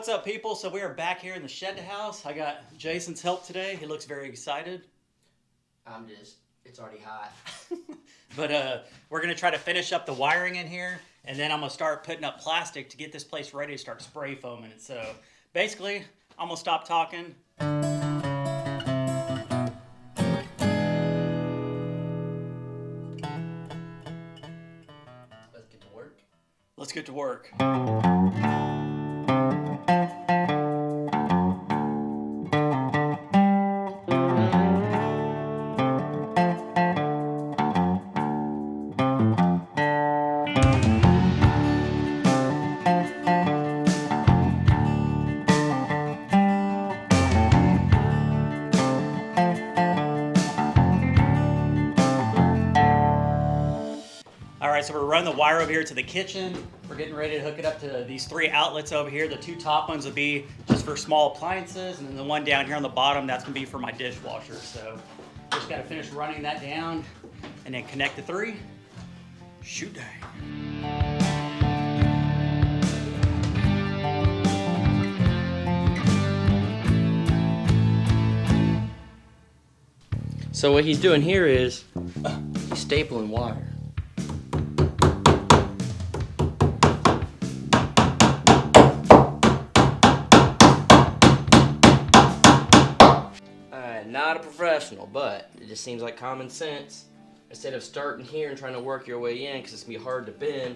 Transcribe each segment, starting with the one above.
What's up, people? So we are back here in the shed house. I got Jason's help today. He looks very excited. It's already hot. But we're going to try to finish up the wiring in here, and then I'm going to start putting up plastic to get this place ready to start spray foaming it. So basically, I'm going to stop talking. Let's get to work. Let's get to work. Alright, so we're running the wire over here to the kitchen. We're getting ready to hook it up to these 3 outlets over here. The 2 top ones will be just for small appliances, and then the one down here on the bottom, that's going to be for my dishwasher. So just got to finish running that down and then connect the 3. Shoot dang. So what he's doing here is he's stapling wire. Not a professional, but it just seems like common sense. Instead of starting here and trying to work your way in, because it's gonna be hard to bend,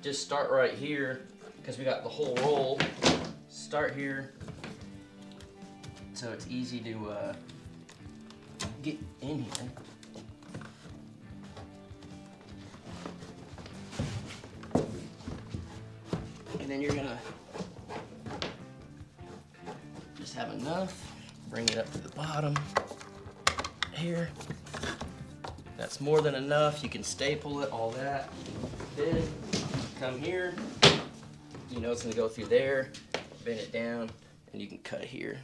just start right here, because we got the whole roll. Start here, so it's easy to get in here. And then you're gonna just have enough. Bring it up to the bottom here. That's more than enough. You can staple it, all that. Then come here. You know it's gonna go through there. Bend it down, and you can cut here.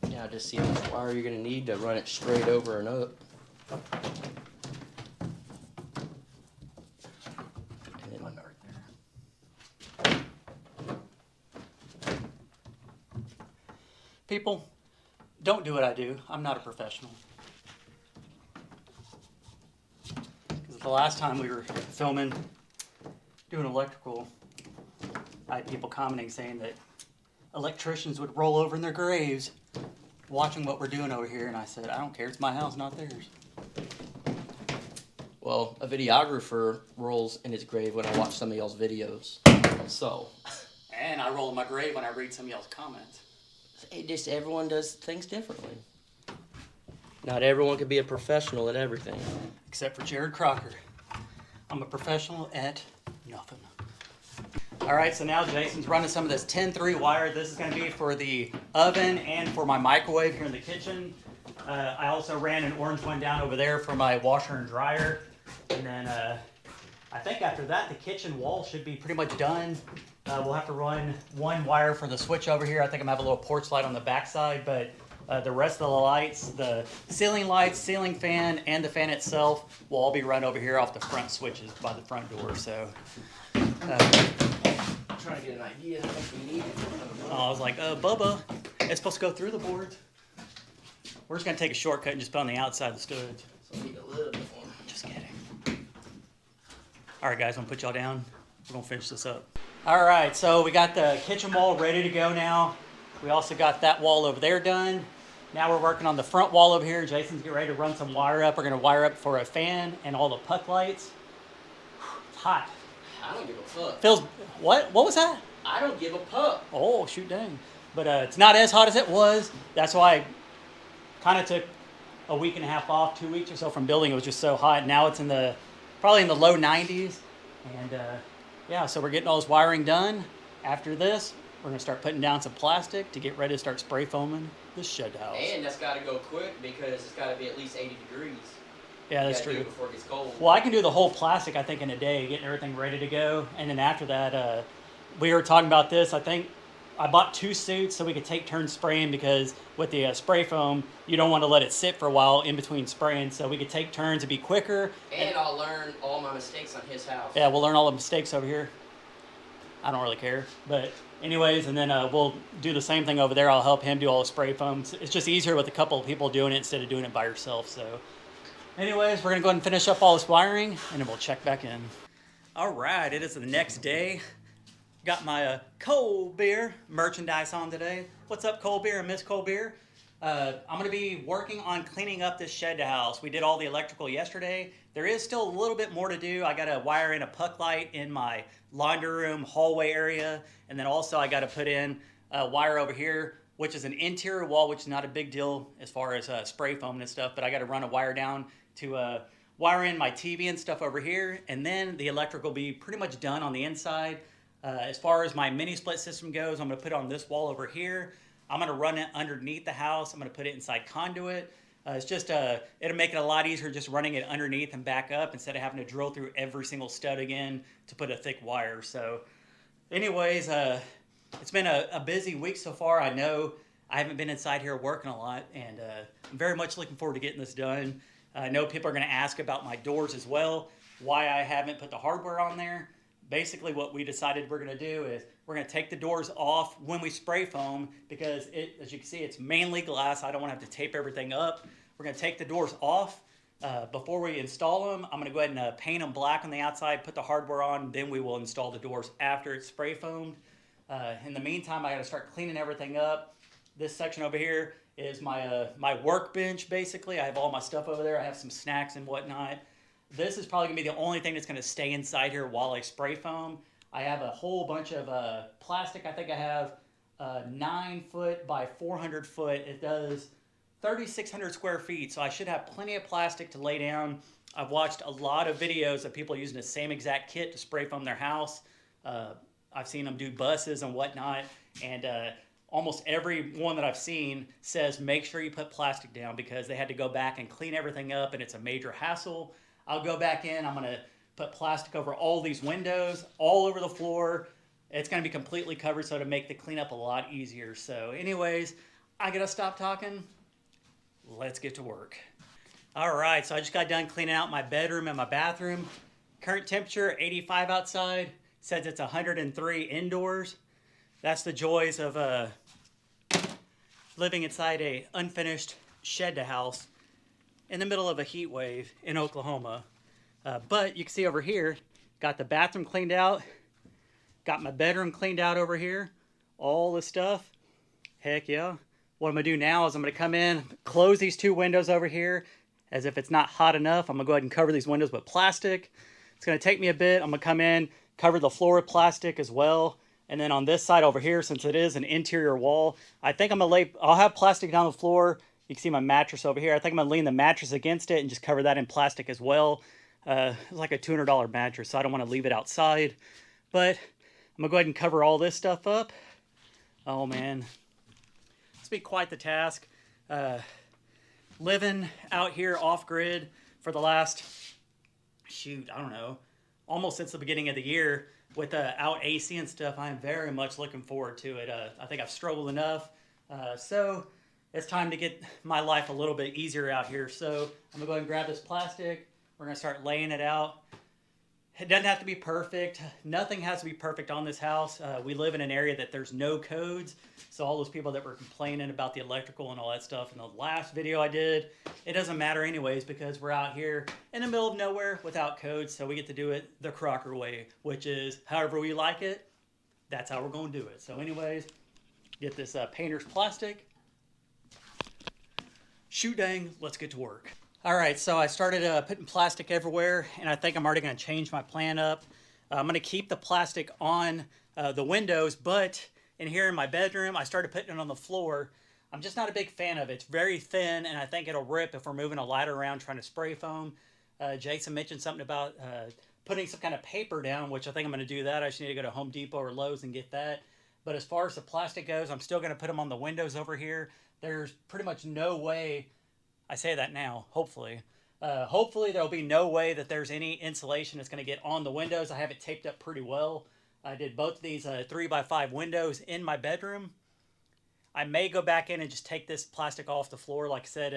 Now just see how much wire you're gonna need to run it straight over and up. People, don't do what I do. I'm not a professional. Because the last time we were filming, doing electrical, I had people commenting saying that electricians would roll over in their graves watching what we're doing over here, and I said, I don't care, it's my house, not theirs. Well, a videographer rolls in his grave when I watch some of y'all's videos. So. And I roll in my grave when I read some of y'all's comments. It just, everyone does things differently. Not everyone can be a professional at everything. Except for Jared Crocker. I'm a professional at nothing. Alright, so now Jason's running some of this 10-3 wire. This is going to be for the oven and for my microwave here in the kitchen. I also ran an orange one down over there for my washer and dryer. And then I think after that, the kitchen wall should be pretty much done. We'll have to run 1 wire for the switch over here. I think I'm going to have a little porch light on the backside, but the rest of the lights, the ceiling lights, ceiling fan, and the fan itself will all be run over here off the front switches by the front door. So, I'm trying to get an idea how much we need. I was like, Bubba, it's supposed to go through the boards. We're just going to take a shortcut and just put on the outside of the studs. So we need a little bit more. Just kidding. All right, guys, I'm going to put y'all down. We're going to finish this up. All right, so we got the kitchen wall ready to go now. We also got that wall over there done. Now we're working on the front wall over here. Jason's getting ready to run some wire up. We're going to wire up for a fan and all the puck lights. It's hot. I don't give a fuck. Feels, what? What was that? I don't give a fuck. Oh, shoot dang. But it's not as hot as it was. That's why I kind of took a week and a half off, 2 weeks or so from building. It was just so hot. Now it's probably in the low 90s. And yeah, so we're getting all this wiring done. After this, we're going to start putting down some plastic to get ready to start spray foaming the shed house. And that's got to go quick because it's got to be at least 80 degrees. Yeah, that's true. Do it before it gets cold. Well, I can do the whole plastic, I think, in a day, getting everything ready to go. And then after that, we were talking about this. I think I bought 2 suits so we could take turns spraying, because with the spray foam, you don't want to let it sit for a while in between spraying, so we could take turns to be quicker. And I'll learn all my mistakes on his house. Yeah, we'll learn all the mistakes over here. I don't really care, but anyways, and then we'll do the same thing over there. I'll help him do all the spray foams. It's just easier with a couple of people doing it instead of doing it by yourself. So anyways, we're gonna go ahead and finish up all this wiring, and then we'll check back in. All right, it is the next day. Got my cold beer merchandise on today. What's up, cold beer and Miss Cold Beer? I'm going to be working on cleaning up this shed house. We did all the electrical yesterday. There is still a little bit more to do. I got to wire in a puck light in my laundry room hallway area. And then also I got to put in a wire over here, which is an interior wall, which is not a big deal as far as spray foam and stuff. But I got to run a wire down to wire in my TV and stuff over here. And then the electrical will be pretty much done on the inside. As far as my mini split system goes, I'm going to put it on this wall over here. I'm going to run it underneath the house. I'm going to put it inside conduit. It's just, it'll make it a lot easier just running it underneath and back up instead of having to drill through every single stud again to put a thick wire. So anyways, it's been a busy week so far. I know I haven't been inside here working a lot, and I'm very much looking forward to getting this done. I know people are going to ask about my doors as well, why I haven't put the hardware on there. Basically what we decided we're going to do is we're going to take the doors off when we spray foam, because as you can see, it's mainly glass. I don't want to have to tape everything up. We're going to take the doors off before we install them. I'm going to go ahead and paint them black on the outside, put the hardware on, then we will install the doors after it's spray foamed. In the meantime, I got to start cleaning everything up. This section over here is my workbench, basically. I have all my stuff over there. I have some snacks and whatnot. This is probably going to be the only thing that's going to stay inside here while I spray foam. I have a whole bunch of plastic. I think I have 9 foot by 400 foot. It does 3,600 square feet, so I should have plenty of plastic to lay down. I've watched a lot of videos of people using the same exact kit to spray foam their house. I've seen them do buses and whatnot, and almost every one that I've seen says make sure you put plastic down, because they had to go back and clean everything up, and it's a major hassle. I'll go back in. I'm going to put plastic over all these windows, all over the floor. It's going to be completely covered, so to make the cleanup a lot easier. So anyways, I got to stop talking. Let's get to work. All right, so I just got done cleaning out my bedroom and my bathroom. Current temperature, 85 outside. Says it's 103 indoors. That's the joys of living inside a unfinished shed house in the middle of a heat wave in Oklahoma. But you can see over here, got the bathroom cleaned out, got my bedroom cleaned out over here, all this stuff. Heck yeah. What I'm gonna do now is I'm gonna come in, close these 2 windows over here, as if it's not hot enough. I'm gonna go ahead and cover these windows with plastic. It's gonna take me a bit. I'm gonna come in, cover the floor with plastic as well. And then on this side over here, since it is an interior wall, I think I'll have plastic down the floor. You can see my mattress over here. I think I'm going to lean the mattress against it and just cover that in plastic as well. It's like a $200 mattress, so I don't want to leave it outside. But I'm going to go ahead and cover all this stuff up. Oh, man. It's been quite the task. Living out here off-grid for the last, I don't know, almost since the beginning of the year without AC and stuff. I am very much looking forward to it. I think I've struggled enough. So it's time to get my life a little bit easier out here. So I'm gonna go ahead and grab this plastic. We're gonna start laying it out. It doesn't have to be perfect. Nothing has to be perfect on this house. We live in an area that there's no codes. So all those people that were complaining about the electrical and all that stuff in the last video I did, it doesn't matter anyways, because we're out here in the middle of nowhere without codes. So we get to do it the Crocker way, which is however we like it, that's how we're gonna do it. So anyways, get this painter's plastic. Shoot dang, let's get to work. All right, so I started putting plastic everywhere, and I think I'm already going to change my plan up. I'm going to keep the plastic on the windows, but in here in my bedroom, I started putting it on the floor. I'm just not a big fan of it. It's very thin, and I think it'll rip if we're moving a ladder around trying to spray foam. Jason mentioned something about putting some kind of paper down, which I think I'm going to do that. I just need to go to Home Depot or Lowe's and get that. But as far as the plastic goes, I'm still going to put them on the windows over here. There's pretty much no way, I say that now, hopefully. Hopefully there'll be no way that there's any insulation that's going to get on the windows. I have it taped up pretty well. I did both of these 3x5 windows in my bedroom. I may go back in and just take this plastic off the floor. Like I said,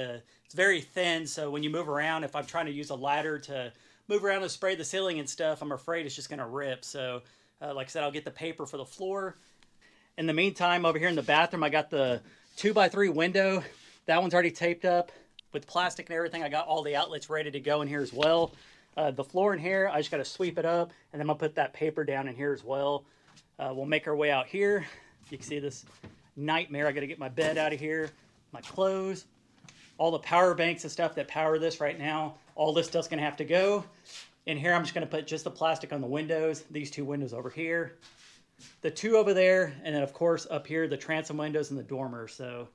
it's very thin, so when you move around, if I'm trying to use a ladder to move around and spray the ceiling and stuff, I'm afraid it's just going to rip. So like I said, I'll get the paper for the floor. In the meantime, over here in the bathroom, I got the 2x3 window. That one's already taped up with plastic and everything. I got all the outlets ready to go in here as well. The floor in here, I just got to sweep it up, and then I'll put that paper down in here as well. We'll make our way out here. You can see this nightmare. I got to get my bed out of here, my clothes, all the power banks and stuff that power this right now. All this stuff's going to have to go. In here, I'm just going to put just the plastic on the windows. These two windows over here, the two over there, and then of course up here, the transom windows and the dormer. So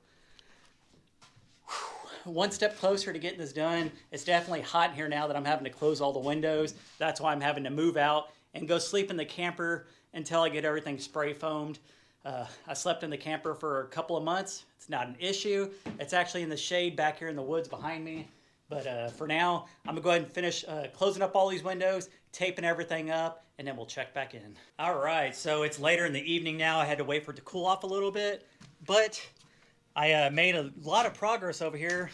one step closer to getting this done. It's definitely hot in here now that I'm having to close all the windows. That's why I'm having to move out and go sleep in the camper until I get everything spray foamed. I slept in the camper for a couple of months. It's not an issue. It's actually in the shade back here in the woods behind me. But for now, I'm gonna go ahead and finish closing up all these windows, taping everything up, and then we'll check back in. All right, so it's later in the evening now. I had to wait for it to cool off a little bit, but I made a lot of progress over here.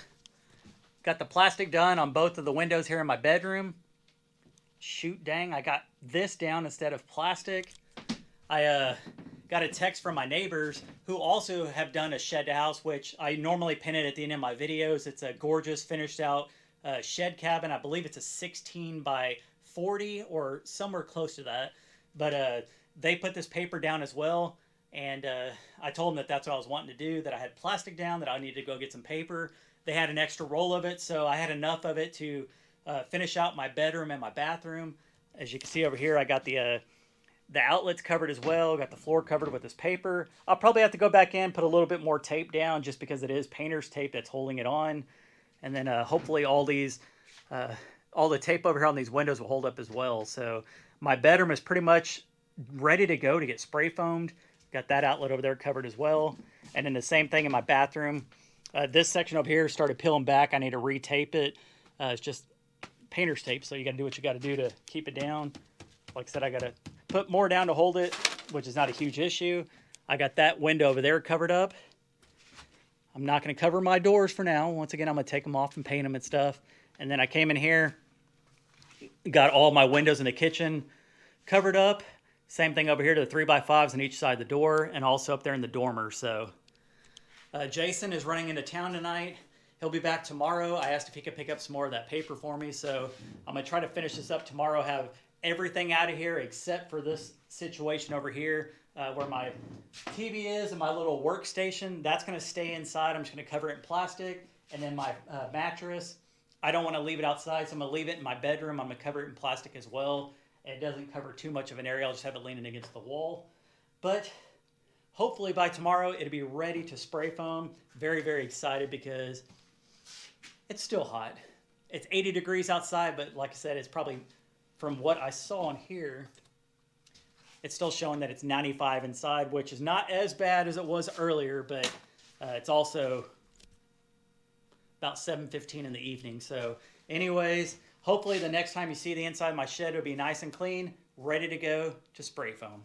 Got the plastic done on both of the windows here in my bedroom. Shoot, dang, I got this down instead of plastic. I got a text from my neighbors who also have done a shed house, which I normally pin it at the end of my videos. It's a gorgeous finished out shed cabin. I believe it's a 16 by 40 or somewhere close to that. But they put this paper down as well. And I told them that that's what I was wanting to do, that I had plastic down, that I needed to go get some paper. They had an extra roll of it, so I had enough of it to finish out my bedroom and my bathroom. As you can see over here, I got the outlets covered as well. Got the floor covered with this paper. I'll probably have to go back in, put a little bit more tape down just because it is painter's tape that's holding it on. And then hopefully all the tape over here on these windows will hold up as well. So my bedroom is pretty much ready to go to get spray foamed. Got that outlet over there covered as well. And then the same thing in my bathroom. This section over here started peeling back. I need to retape it. It's just painter's tape, so you got to do what you got to do to keep it down. Like I said, I got to put more down to hold it, which is not a huge issue. I got that window over there covered up. I'm not going to cover my doors for now. Once again, I'm going to take them off and paint them and stuff. And then I came in here, got all my windows in the kitchen covered up. Same thing over here to the 3x5s on each side of the door, and also up there in the dormer. So Jason is running into town tonight. He'll be back tomorrow. I asked if he could pick up some more of that paper for me. So I'm going to try to finish this up tomorrow, have everything out of here except for this situation over here where my TV is and my little workstation. That's going to stay inside. I'm just going to cover it in plastic. And then my mattress, I don't want to leave it outside, so I'm going to leave it in my bedroom. I'm going to cover it in plastic as well. It doesn't cover too much of an area. I'll just have it leaning against the wall. But hopefully by tomorrow, it'll be ready to spray foam. Very, very excited because it's still hot. It's 80 degrees outside, but like I said, it's probably, from what I saw in here, it's still showing that it's 95 inside, which is not as bad as it was earlier, but it's also about 7:15 in the evening. So anyways, hopefully the next time you see the inside of my shed, it'll be nice and clean, ready to go to spray foam.